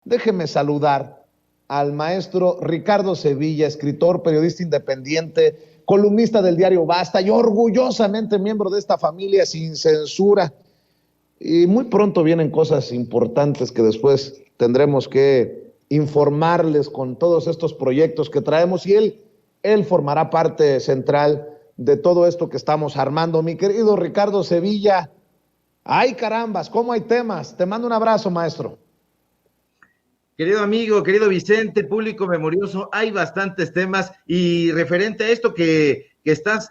déjeme saludar al maestro Ricardo Sevilla, escritor, periodista independiente, columnista del diario Basta y orgullosamente miembro de esta familia sin censura. Y muy pronto vienen cosas importantes que después tendremos que informarles con todos estos proyectos que traemos, y él formará parte central de todo esto que estamos armando. Mi querido Ricardo Sevilla, ay carambas, cómo hay temas. Te mando un abrazo, maestro. Querido amigo, querido Vicente, público memorioso, hay bastantes temas, y referente a esto que estás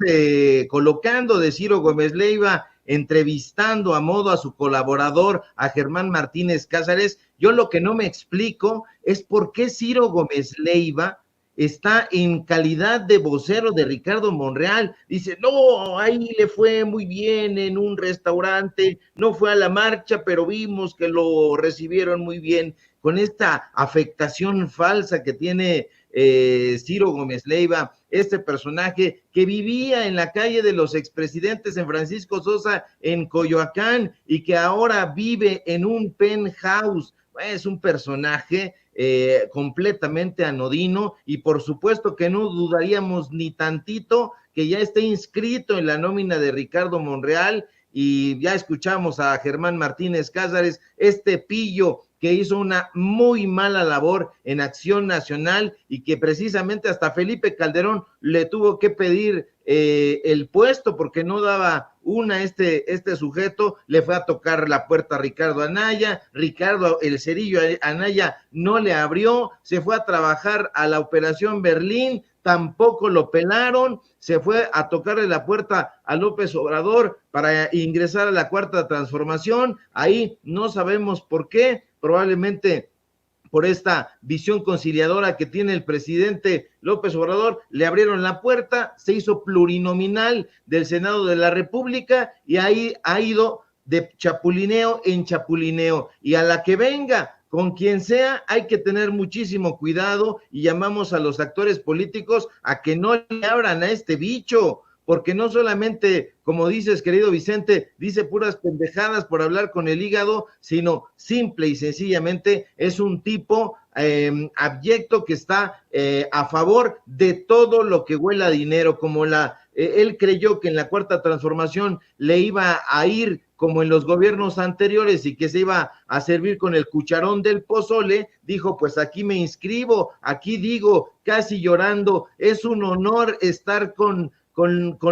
colocando de Ciro Gómez Leiva, entrevistando a modo a su colaborador, a Germán Martínez Cázares, yo lo que no me explico es por qué Ciro Gómez Leiva está en calidad de vocero de Ricardo Monreal. Dice, no, ahí le fue muy bien en un restaurante, no fue a la marcha, pero vimos que lo recibieron muy bien, con esta afectación falsa que tiene Ciro Gómez Leiva, este personaje que vivía en la calle de los expresidentes en Francisco Sosa, en Coyoacán, y que ahora vive en un penthouse. Es un personaje completamente anodino, y por supuesto que no dudaríamos ni tantito que ya esté inscrito en la nómina de Ricardo Monreal. Y ya escuchamos a Germán Martínez Cázares, este pillo que hizo una muy mala labor en Acción Nacional, y que precisamente hasta Felipe Calderón le tuvo que pedir el puesto porque no daba una este sujeto. Le fue a tocar la puerta a Ricardo Anaya, Ricardo el Cerillo Anaya no le abrió, se fue a trabajar a la Operación Berlín, tampoco lo pelaron, se fue a tocarle la puerta a López Obrador para ingresar a la Cuarta Transformación, ahí no sabemos por qué, probablemente por esta visión conciliadora que tiene el presidente López Obrador, le abrieron la puerta, se hizo plurinominal del Senado de la República, y ahí ha ido de chapulineo en chapulineo, y a la que venga, con quien sea, hay que tener muchísimo cuidado, y llamamos a los actores políticos a que no le abran a este bicho, porque no solamente, como dices, querido Vicente, dice puras pendejadas por hablar con el hígado, sino simple y sencillamente es un tipo abyecto que está a favor de todo lo que huela a dinero, como él creyó que en la Cuarta Transformación le iba a ir como en los gobiernos anteriores y que se iba a servir con el cucharón del pozole. Dijo, pues aquí me inscribo, aquí digo, casi llorando, es un honor estar con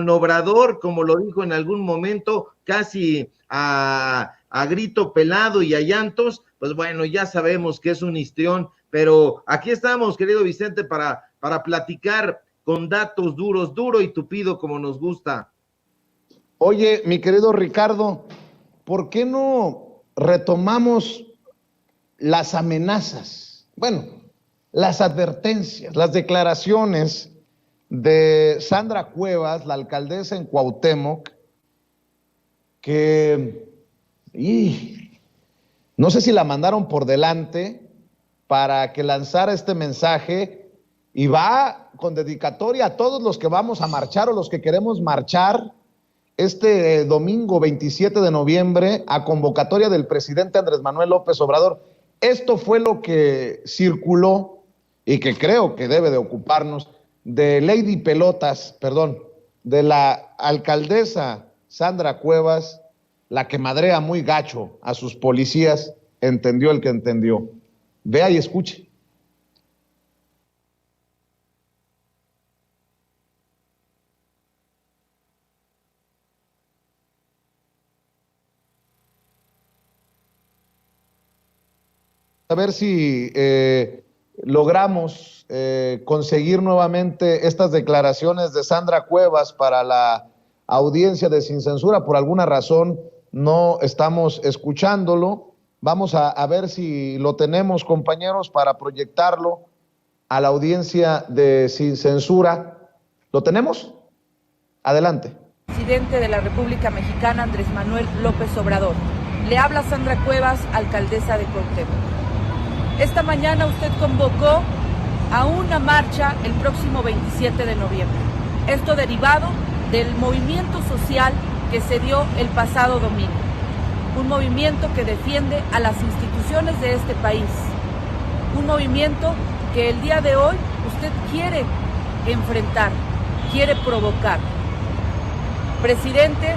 Obrador, como lo dijo en algún momento, casi a grito pelado y a llantos. Pues bueno, ya sabemos que es un histrión, pero aquí estamos, querido Vicente, para platicar con datos duros, duro y tupido como nos gusta. Oye, mi querido Ricardo, ¿por qué no retomamos las amenazas? Bueno, las advertencias, las declaraciones de Sandra Cuevas, la alcaldesa en Cuauhtémoc, que no sé si la mandaron por delante para que lanzara este mensaje, y va con dedicatoria a todos los que vamos a marchar o los que queremos marchar este domingo 27 de noviembre a convocatoria del presidente Andrés Manuel López Obrador. Esto fue lo que circuló y que creo que debe de ocuparnos, de Lady Pelotas, perdón, de la alcaldesa Sandra Cuevas, la que madrea muy gacho a sus policías, entendió el que entendió. Vea y escuche. A ver si logramos conseguir nuevamente estas declaraciones de Sandra Cuevas para la audiencia de Sin Censura. Por alguna razón no estamos escuchándolo. Vamos a ver si lo tenemos, compañeros, para proyectarlo a la audiencia de Sin Censura. ¿Lo tenemos? Adelante. Presidente de la República Mexicana, Andrés Manuel López Obrador. Le habla Sandra Cuevas, alcaldesa de Cuauhtémoc. Esta mañana usted convocó a una marcha el próximo 27 de noviembre. Esto derivado del movimiento social que se dio el pasado domingo. Un movimiento que defiende a las instituciones de este país, un movimiento que el día de hoy usted quiere enfrentar, quiere provocar. Presidente,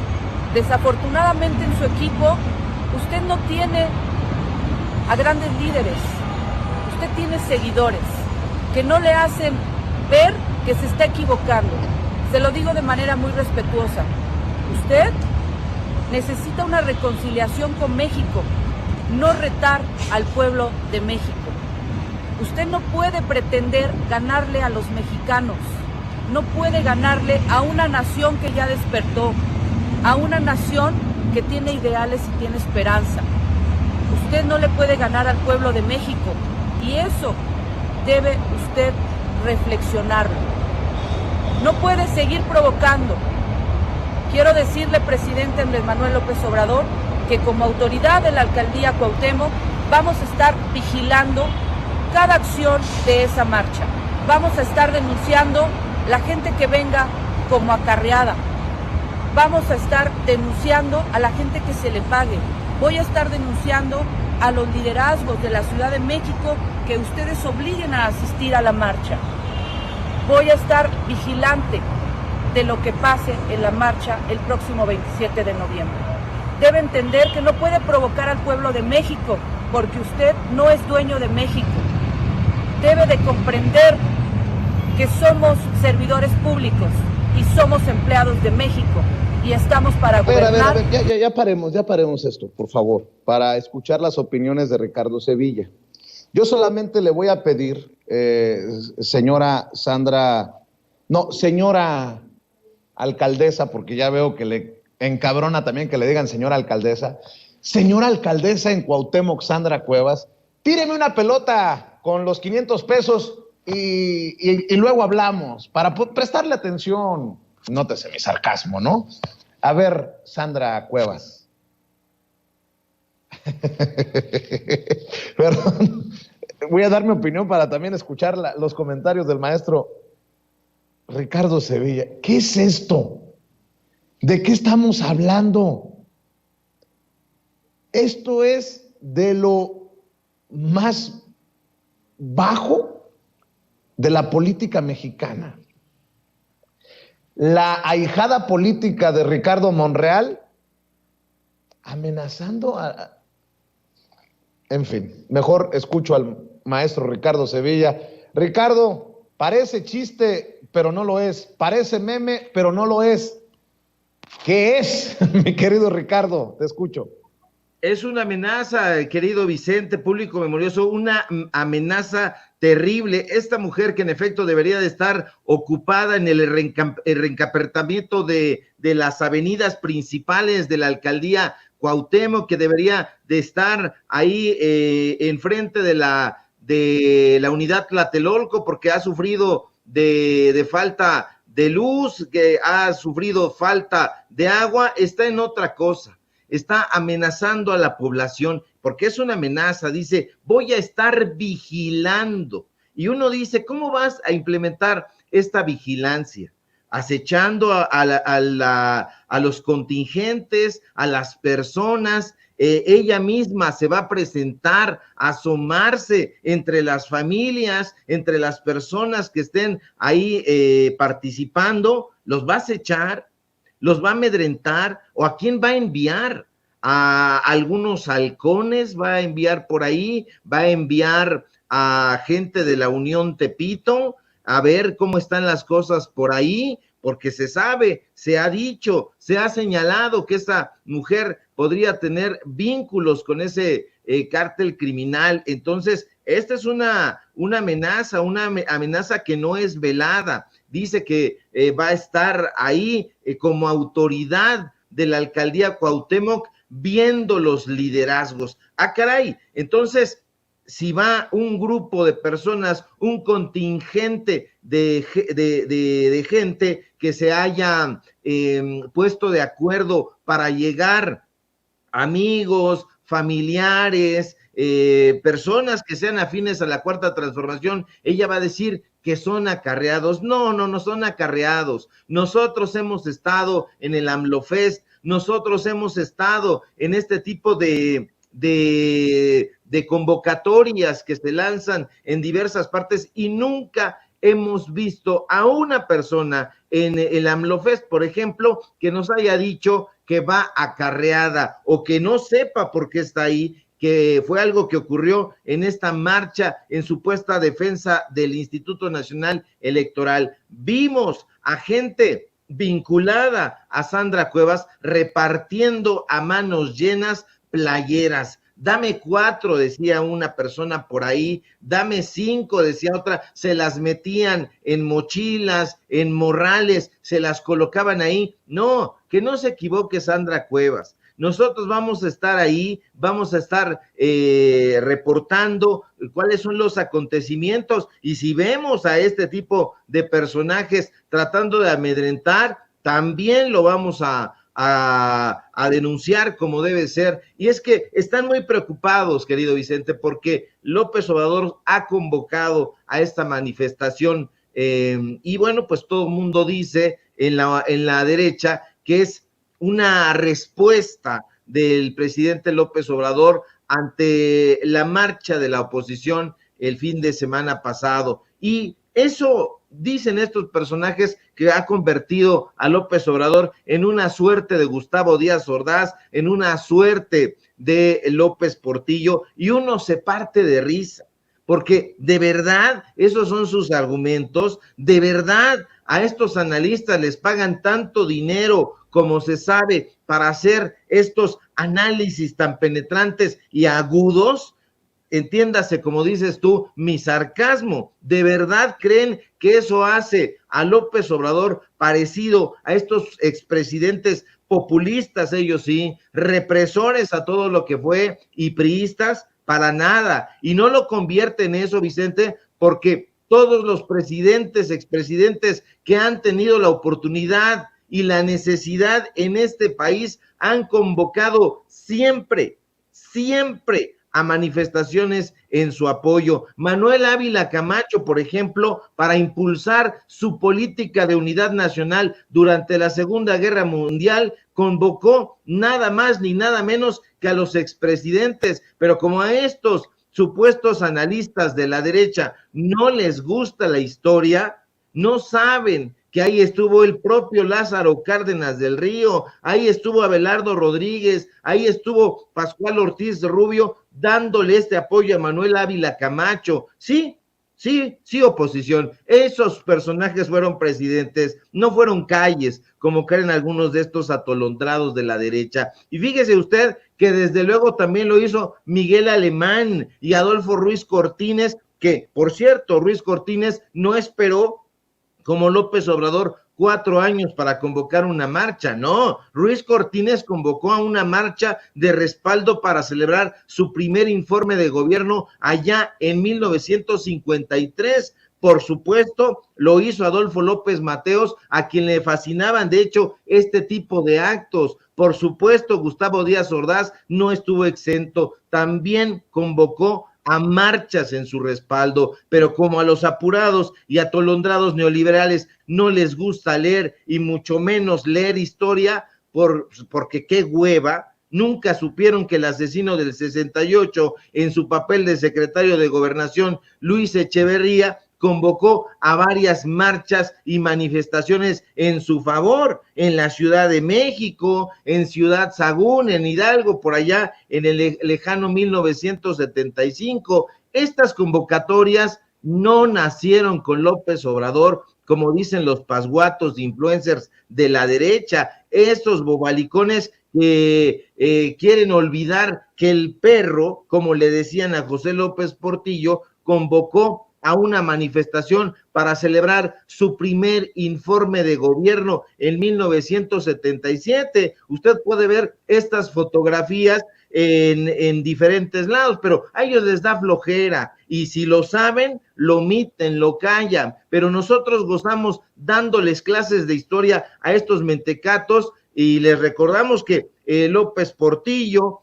desafortunadamente en su equipo usted no tiene a grandes líderes, usted tiene seguidores que no le hacen ver que se está equivocando. Se lo digo de manera muy respetuosa. Usted necesita una reconciliación con México, no retar al pueblo de México. Usted no puede pretender ganarle a los mexicanos, no puede ganarle a una nación que ya despertó, a una nación que tiene ideales y tiene esperanza. Usted no le puede ganar al pueblo de México y eso debe usted reflexionarlo. No puede seguir provocando. Quiero decirle, presidente Andrés Manuel López Obrador, que como autoridad de la alcaldía Cuauhtémoc vamos a estar vigilando cada acción de esa marcha. Vamos a estar denunciando la gente que venga como acarreada. Vamos a estar denunciando a la gente que se le pague. Voy a estar denunciando a los liderazgos de la Ciudad de México que ustedes obliguen a asistir a la marcha. Voy a estar vigilante de lo que pase en la marcha el próximo 27 de noviembre. Debe entender que no puede provocar al pueblo de México porque usted no es dueño de México. Debe de comprender que somos servidores públicos y somos empleados de México y estamos para gobernar. A ver, ya paremos esto, por favor, para escuchar las opiniones de Ricardo Sevilla. Yo solamente le voy a pedir, señora alcaldesa, porque ya veo que le encabrona también que le digan señora alcaldesa en Cuauhtémoc, Sandra Cuevas, tíreme una pelota con los 500 pesos y luego hablamos, para prestarle atención. Nótese mi sarcasmo, ¿no? A ver, Sandra Cuevas. Perdón. Voy a dar mi opinión para también escuchar los comentarios del maestro Ricardo Sevilla. ¿Qué es esto? ¿De qué estamos hablando? Esto es de lo más bajo de la política mexicana. La ahijada política de Ricardo Monreal amenazando a... En fin, mejor escucho al maestro Ricardo Sevilla. Ricardo, parece chiste, pero no lo es. Parece meme, pero no lo es. ¿Qué es, mi querido Ricardo? Te escucho. Es una amenaza, querido Vicente, público memorioso, una amenaza terrible. Esta mujer que en efecto debería de estar ocupada en el reencapertamiento de las avenidas principales de la alcaldía Cuauhtémoc, que debería de estar ahí enfrente de la unidad Tlatelolco, porque ha sufrido de falta de luz, que ha sufrido falta de agua, está en otra cosa. Está amenazando a la población, porque es una amenaza, dice, voy a estar vigilando. Y uno dice, ¿cómo vas a implementar esta vigilancia? Acechando a los contingentes, a las personas, ella misma se va a presentar, a asomarse entre las familias, entre las personas que estén ahí participando, los va a acechar, los va a amedrentar, o a quién va a enviar, a algunos halcones, va a enviar por ahí, va a enviar a gente de la Unión Tepito, a ver cómo están las cosas por ahí, porque se sabe, se ha dicho, se ha señalado que esta mujer podría tener vínculos con ese cártel criminal. Entonces, esta es una amenaza que no es velada. Dice que va a estar ahí como autoridad de la alcaldía Cuauhtémoc viendo los liderazgos. ¡Ah, caray! Entonces, si va un grupo de personas, un contingente de gente que se haya puesto de acuerdo para llegar, amigos, familiares, personas que sean afines a la Cuarta Transformación, ella va a decir que son acarreados. No son acarreados. Nosotros hemos estado en el AMLOFest, nosotros hemos estado en este tipo de de convocatorias que se lanzan en diversas partes y nunca hemos visto a una persona en el AMLOFest, por ejemplo, que nos haya dicho que va acarreada o que no sepa por qué está ahí, que fue algo que ocurrió en esta marcha en supuesta defensa del Instituto Nacional Electoral. Vimos a gente vinculada a Sandra Cuevas repartiendo a manos llenas playeras. Dame 4, decía una persona por ahí, dame 5, decía otra, se las metían en mochilas, en morrales, se las colocaban ahí. No, que no se equivoque Sandra Cuevas. Nosotros vamos a estar ahí, vamos a estar reportando cuáles son los acontecimientos, y si vemos a este tipo de personajes tratando de amedrentar, también lo vamos a denunciar como debe ser. Y es que están muy preocupados, querido Vicente, porque López Obrador ha convocado a esta manifestación y bueno, pues todo el mundo dice en la derecha que es una respuesta del presidente López Obrador ante la marcha de la oposición el fin de semana pasado. Y eso dicen estos personajes que ha convertido a López Obrador en una suerte de Gustavo Díaz Ordaz, en una suerte de López Portillo, y uno se parte de risa, porque de verdad esos son sus argumentos, de verdad a estos analistas les pagan tanto dinero como se sabe para hacer estos análisis tan penetrantes y agudos. Entiéndase, como dices tú, mi sarcasmo. ¿De verdad creen que eso hace a López Obrador parecido a estos expresidentes populistas, ellos sí, represores a todo lo que fue y priistas? Para nada. Y no lo convierte en eso, Vicente, porque todos los presidentes, expresidentes que han tenido la oportunidad y la necesidad en este país han convocado siempre a manifestaciones en su apoyo. Manuel Ávila Camacho, por ejemplo, para impulsar su política de unidad nacional durante la Segunda Guerra Mundial, convocó nada más ni nada menos que a los expresidentes, pero como a estos supuestos analistas de la derecha no les gusta la historia, no saben que ahí estuvo el propio Lázaro Cárdenas del Río, ahí estuvo Abelardo Rodríguez, ahí estuvo Pascual Ortiz Rubio dándole este apoyo a Manuel Ávila Camacho. Sí, oposición. Esos personajes fueron presidentes, no fueron calles, como creen algunos de estos atolondrados de la derecha. Y fíjese usted que desde luego también lo hizo Miguel Alemán y Adolfo Ruiz Cortines, que, por cierto, Ruiz Cortines no esperó como López Obrador 4 años para convocar una marcha. No, Ruiz Cortines convocó a una marcha de respaldo para celebrar su primer informe de gobierno allá en 1953. Por supuesto, lo hizo Adolfo López Mateos, a quien le fascinaban, de hecho, este tipo de actos. Por supuesto, Gustavo Díaz Ordaz no estuvo exento, también convocó a marchas en su respaldo, pero como a los apurados y atolondrados neoliberales no les gusta leer y mucho menos leer historia, porque qué hueva, nunca supieron que el asesino del 68 en su papel de secretario de Gobernación, Luis Echeverría, convocó a varias marchas y manifestaciones en su favor, en la Ciudad de México, en Ciudad Sagún, en Hidalgo, por allá en el lejano 1975. Estas convocatorias no nacieron con López Obrador, como dicen los pasguatos de influencers de la derecha, estos bobalicones que quieren olvidar que el perro, como le decían a José López Portillo, convocó a una manifestación para celebrar su primer informe de gobierno en 1977. Usted puede ver estas fotografías en diferentes lados, pero a ellos les da flojera, y si lo saben, lo omiten, lo callan, pero nosotros gozamos dándoles clases de historia a estos mentecatos, y les recordamos que López Portillo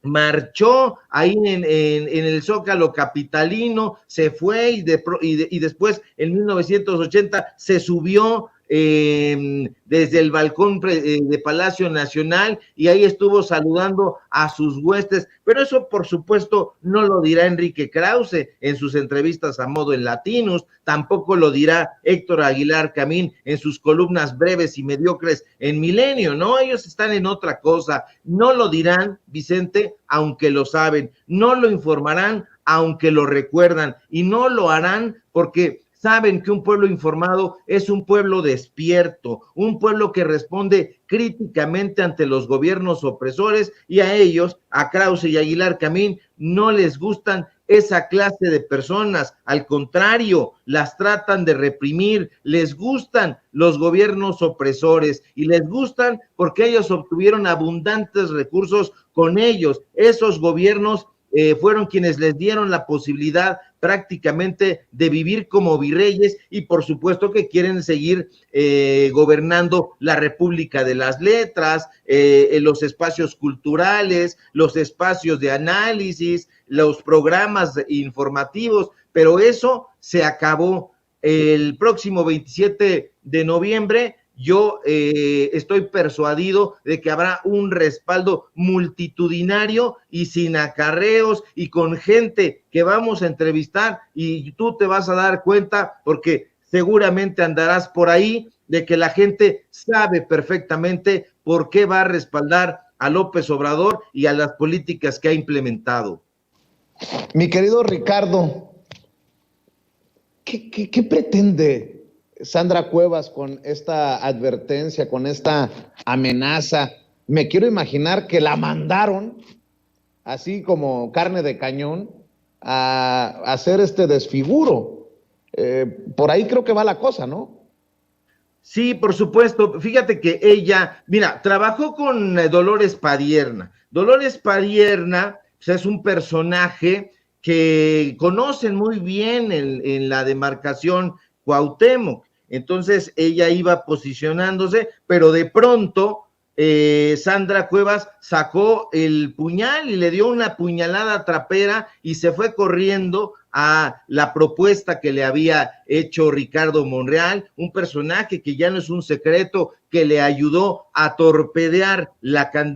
marchó ahí en el Zócalo capitalino, se fue y después en 1980 se subió desde el balcón de Palacio Nacional, y ahí estuvo saludando a sus huestes, pero eso por supuesto no lo dirá Enrique Krause en sus entrevistas a modo en Latinus, tampoco lo dirá Héctor Aguilar Camín en sus columnas breves y mediocres en Milenio, ¿no? Ellos están en otra cosa, no lo dirán, Vicente, aunque lo saben, no lo informarán, aunque lo recuerdan, y no lo harán porque saben que un pueblo informado es un pueblo despierto, un pueblo que responde críticamente ante los gobiernos opresores, y a ellos, a Krause y Aguilar Camín, no les gustan esa clase de personas, al contrario, las tratan de reprimir, les gustan los gobiernos opresores y les gustan porque ellos obtuvieron abundantes recursos con ellos, esos gobiernos fueron quienes les dieron la posibilidad prácticamente de vivir como virreyes, y por supuesto que quieren seguir gobernando la República de las Letras, los espacios culturales, los espacios de análisis, los programas informativos, pero eso se acabó. El próximo 27 de noviembre yo estoy persuadido de que habrá un respaldo multitudinario y sin acarreos y con gente que vamos a entrevistar, y tú te vas a dar cuenta, porque seguramente andarás por ahí, de que la gente sabe perfectamente por qué va a respaldar a López Obrador y a las políticas que ha implementado. Mi querido Ricardo, ¿qué pretende Sandra Cuevas con esta advertencia, con esta amenaza? Me quiero imaginar que la mandaron, así como carne de cañón, a hacer este desfiguro. Por ahí creo que va la cosa, ¿no? Sí, por supuesto. Fíjate que ella, mira, trabajó con Dolores Padierna. Dolores Padierna, pues, es un personaje que conocen muy bien en la demarcación Cuauhtémoc. Entonces ella iba posicionándose, pero de pronto Sandra Cuevas sacó el puñal y le dio una puñalada trapera y se fue corriendo a la propuesta que le había hecho Ricardo Monreal, un personaje que ya no es un secreto, que le ayudó a torpedear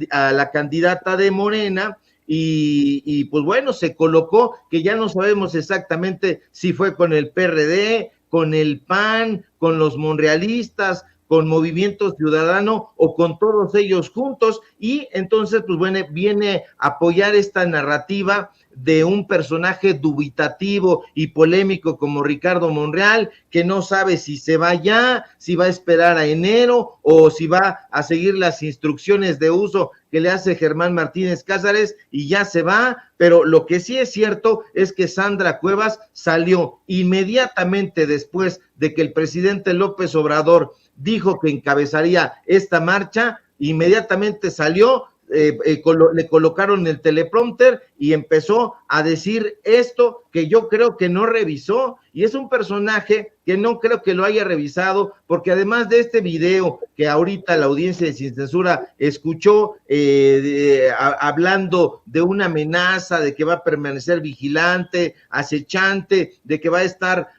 a la candidata de Morena. Y pues bueno, se colocó, que ya no sabemos exactamente si fue con el PRD, con el PAN, con los monrealistas, con Movimiento Ciudadano o con todos ellos juntos, y entonces pues bueno, viene a apoyar esta narrativa de un personaje dubitativo y polémico como Ricardo Monreal, que no sabe si se va ya, si va a esperar a enero o si va a seguir las instrucciones de uso que le hace Germán Martínez Cázares y ya se va. Pero lo que sí es cierto es que Sandra Cuevas salió inmediatamente después de que el presidente López Obrador dijo que encabezaría esta marcha, inmediatamente salió, le colocaron el teleprompter y empezó a decir esto que yo creo que no revisó, y es un personaje que no creo que lo haya revisado, porque además de este video que ahorita la audiencia de Sin Censura escuchó hablando de una amenaza, de que va a permanecer vigilante, acechante, de que va a estar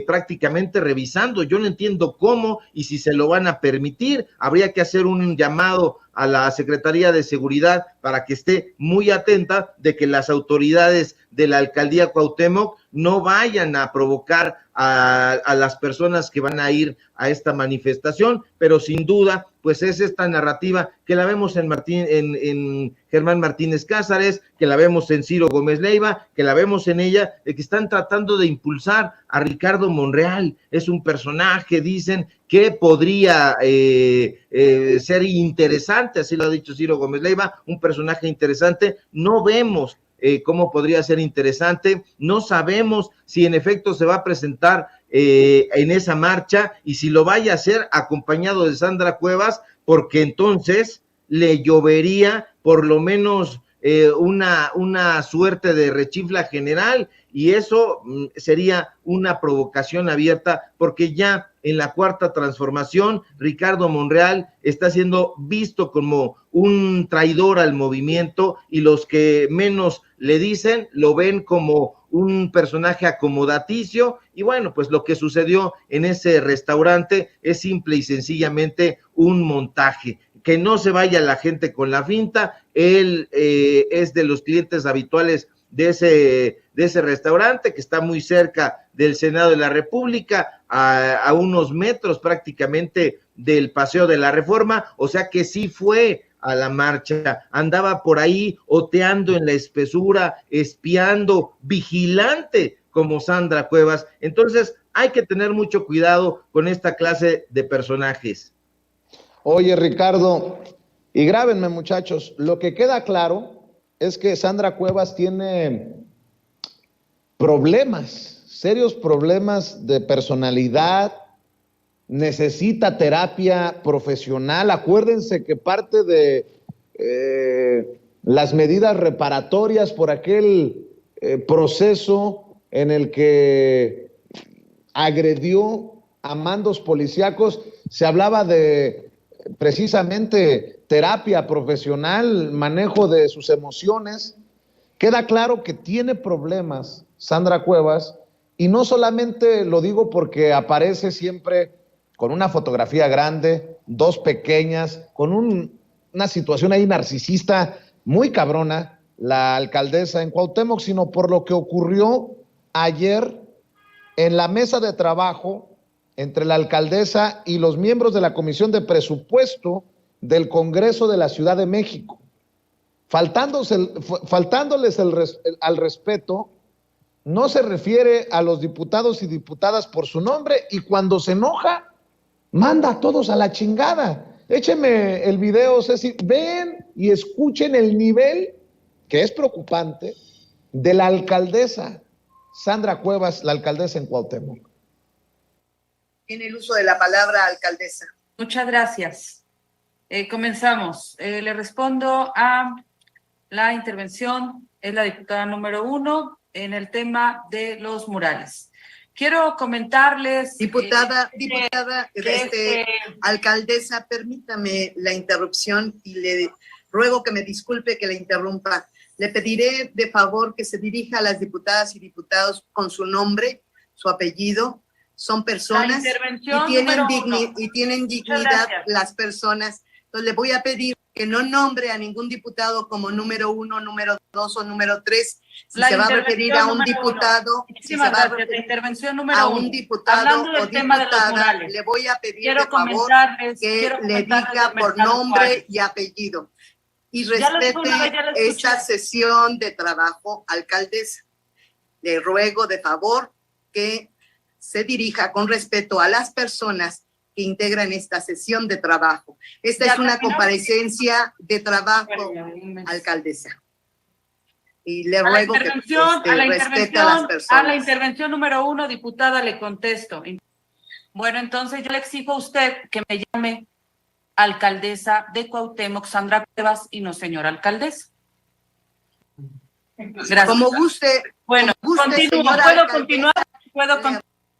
prácticamente revisando, yo no entiendo cómo y si se lo van a permitir. Habría que hacer un llamado a la Secretaría de Seguridad para que esté muy atenta de que las autoridades de la alcaldía Cuauhtémoc no vayan a provocar a las personas que van a ir a esta manifestación, pero sin duda, pues es esta narrativa que la vemos en Germán Martínez Cázares, que la vemos en Ciro Gómez Leiva, que la vemos en ella, que están tratando de impulsar a Ricardo Monreal. Es un personaje, dicen, que podría ser interesante, así lo ha dicho Ciro Gómez Leiva, un personaje interesante. No vemos cómo podría ser interesante, no sabemos si en efecto se va a presentar en esa marcha y si lo vaya a hacer acompañado de Sandra Cuevas, porque entonces le llovería por lo menos una suerte de rechifla general, y eso sería una provocación abierta, porque ya en la Cuarta Transformación Ricardo Monreal está siendo visto como un traidor al movimiento, y los que menos le dicen lo ven como un personaje acomodaticio. Y bueno, pues lo que sucedió en ese restaurante es simple y sencillamente un montaje. Que no se vaya la gente con la finta. Él es de los clientes habituales de ese restaurante, que está muy cerca del Senado de la República, a unos metros prácticamente del Paseo de la Reforma, o sea que sí fue a la marcha, andaba por ahí oteando en la espesura, espiando, vigilante como Sandra Cuevas. Entonces hay que tener mucho cuidado con esta clase de personajes. Oye, Ricardo, y grábenme, muchachos, lo que queda claro es que Sandra Cuevas tiene problemas, serios problemas de personalidad, necesita terapia profesional. Acuérdense que parte de las medidas reparatorias por aquel proceso en el que agredió a mandos policíacos, se hablaba de precisamente terapia profesional, manejo de sus emociones. Queda claro que tiene problemas Sandra Cuevas, y no solamente lo digo porque aparece siempre con una fotografía grande, dos pequeñas, con una situación ahí narcisista muy cabrona, la alcaldesa en Cuauhtémoc, sino por lo que ocurrió ayer en la mesa de trabajo entre la alcaldesa y los miembros de la Comisión de Presupuesto del Congreso de la Ciudad de México, faltándoles al respeto. No se refiere a los diputados y diputadas por su nombre, y cuando se enoja, manda a todos a la chingada. Écheme el video, Ceci, ven y escuchen el nivel, que es preocupante, de la alcaldesa Sandra Cuevas, la alcaldesa en Cuauhtémoc. En el uso de la palabra, alcaldesa. Muchas gracias. Comenzamos. Le respondo a la intervención, es la diputada número 1 en el tema de los murales. Quiero comentarles... Diputada, alcaldesa, permítame la interrupción y le ruego que me disculpe que la interrumpa. Le pediré de favor que se dirija a las diputadas y diputados con su nombre, su apellido. Son personas y tienen dignidad las personas. Entonces le voy a pedir que no nombre a ningún diputado como número 1, número 2 o número 3. Si se va a referir a un diputado, a un diputado o diputada, le voy a pedir de favor que le diga por nombre y apellido. Y respete esta sesión de trabajo, alcaldesa. Le ruego de favor que se dirija con respeto a las personas que integran esta sesión de trabajo. Esta es una comparecencia de trabajo, alcaldesa. Y le ruego que respete a las personas. A la intervención número 1, diputada, le contesto. Bueno, entonces yo le exijo a usted que me llame alcaldesa de Cuauhtémoc, Sandra Cuevas, y no señora alcaldesa. Gracias. Como guste. Bueno, ¿puedo continuar?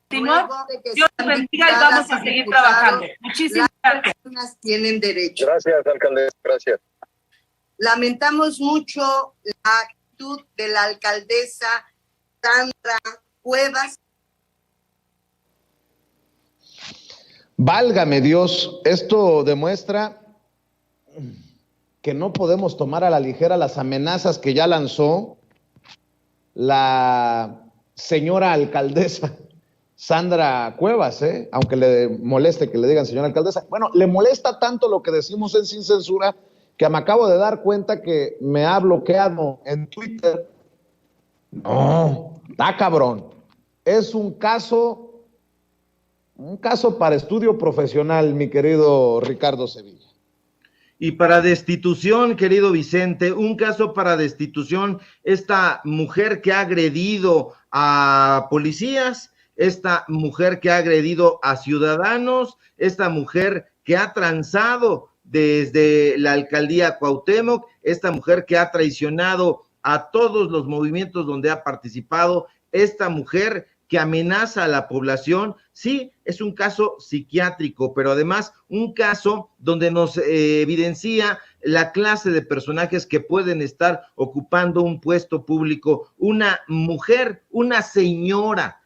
Dios les bendiga y vamos a seguir trabajando. Muchísimas gracias. Las personas tienen derecho. Gracias, alcaldesa. Gracias. Lamentamos mucho la actitud de la alcaldesa Sandra Cuevas. Válgame Dios, esto demuestra que no podemos tomar a la ligera las amenazas que ya lanzó la señora alcaldesa Sandra Cuevas, aunque le moleste que le digan señora alcaldesa. Bueno, le molesta tanto lo que decimos en Sin Censura que me acabo de dar cuenta que me ha bloqueado en Twitter. No, está cabrón. Es un caso para estudio profesional, mi querido Ricardo Sevilla. Y para destitución, querido Vicente, un caso para destitución, esta mujer que ha agredido a policías, esta mujer que ha agredido a ciudadanos, esta mujer que ha transado desde la alcaldía Cuauhtémoc, esta mujer que ha traicionado a todos los movimientos donde ha participado, esta mujer que amenaza a la población. Sí, es un caso psiquiátrico, pero además un caso donde nos evidencia la clase de personajes que pueden estar ocupando un puesto público. Una mujer, una señora,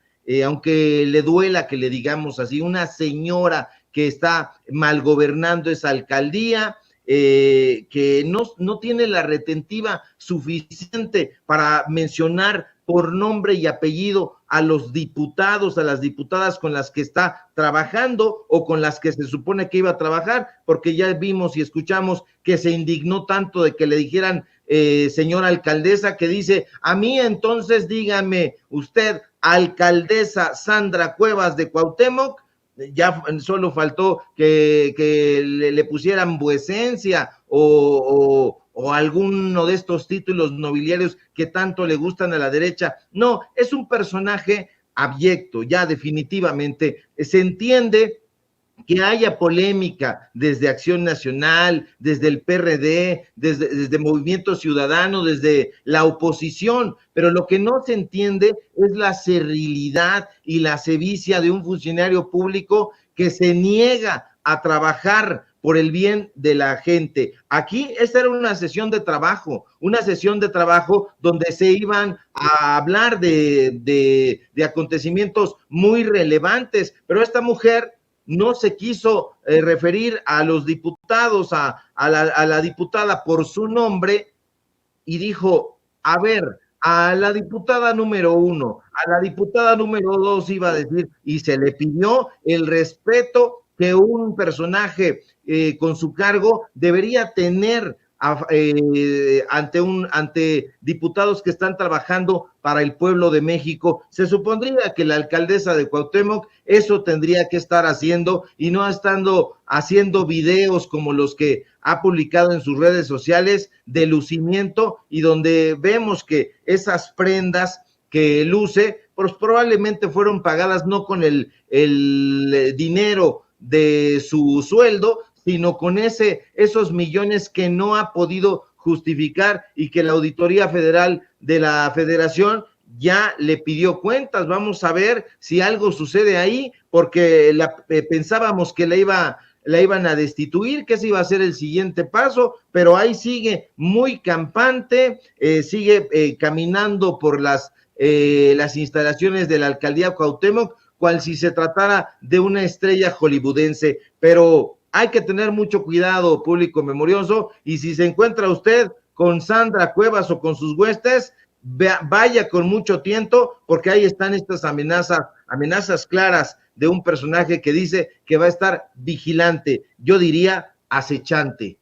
aunque le duela que le digamos así, una señora que está malgobernando esa alcaldía, que no tiene la retentiva suficiente para mencionar por nombre y apellido a los diputados, a las diputadas con las que está trabajando o con las que se supone que iba a trabajar, porque ya vimos y escuchamos que se indignó tanto de que le dijeran señora alcaldesa, que dice, a mí entonces dígame usted, alcaldesa Sandra Cuevas de Cuauhtémoc. Ya solo faltó que le pusieran vuecencia o alguno de estos títulos nobiliarios que tanto le gustan a la derecha. No, es un personaje abyecto, ya definitivamente. Se entiende que haya polémica desde Acción Nacional, desde el PRD, desde Movimiento Ciudadano, desde la oposición, pero lo que no se entiende es la servilidad y la sevicia de un funcionario público que se niega a trabajar por el bien de la gente. Aquí esta era una sesión de trabajo donde se iban a hablar de acontecimientos muy relevantes, pero esta mujer no se quiso referir a los diputados, a la diputada por su nombre, y dijo, a ver, a la diputada número 1, a la diputada número 2 iba a decir, y se le pidió el respeto que un personaje con su cargo debería tener ante diputados que están trabajando para el pueblo de México. Se supondría que la alcaldesa de Cuauhtémoc eso tendría que estar haciendo y no estando haciendo videos como los que ha publicado en sus redes sociales de lucimiento, y donde vemos que esas prendas que luce, pues probablemente fueron pagadas no con el dinero de su sueldo, sino con esos millones que no ha podido justificar y que la Auditoría Federal de la Federación ya le pidió cuentas. Vamos a ver si algo sucede ahí, porque pensábamos que la iban a destituir, que ese iba a ser el siguiente paso, pero ahí sigue muy campante, sigue caminando por las instalaciones de la alcaldía Cuauhtémoc, cual si se tratara de una estrella hollywoodense. Pero hay que tener mucho cuidado, público memorioso, y si se encuentra usted con Sandra Cuevas o con sus huestes, vaya con mucho tiento, porque ahí están estas amenazas claras de un personaje que dice que va a estar vigilante, yo diría acechante.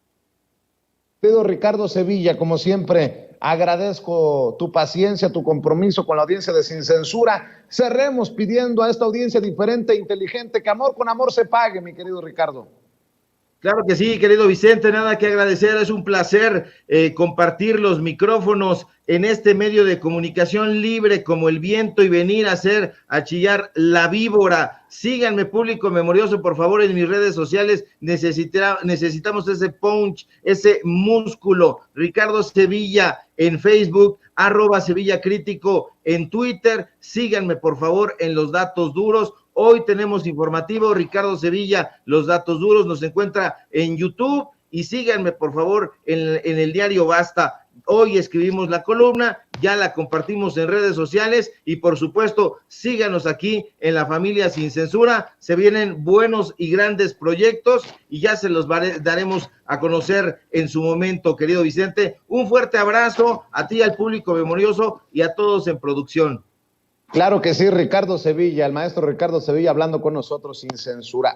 Querido Ricardo Sevilla, como siempre, agradezco tu paciencia, tu compromiso con la audiencia de Sin Censura. Cerremos pidiendo a esta audiencia diferente e inteligente que amor con amor se pague, mi querido Ricardo. Claro que sí, querido Vicente, nada que agradecer, es un placer compartir los micrófonos en este medio de comunicación libre como el viento y venir a chillar la víbora. Síganme, público memorioso, por favor, en mis redes sociales. Necesitamos ese punch, ese músculo. Ricardo Sevilla en Facebook, @Sevilla Crítico en Twitter. Síganme, por favor, en los datos duros. Hoy tenemos informativo, Ricardo Sevilla, los datos duros, nos encuentra en YouTube, y síganme por favor en el diario Basta. Hoy escribimos la columna, ya la compartimos en redes sociales, y por supuesto síganos aquí en la familia Sin Censura. Se vienen buenos y grandes proyectos y ya se los daremos a conocer en su momento, querido Vicente. Un fuerte abrazo a ti, al público memorioso y a todos en producción. Claro que sí, Ricardo Sevilla, el maestro Ricardo Sevilla hablando con nosotros sin censura.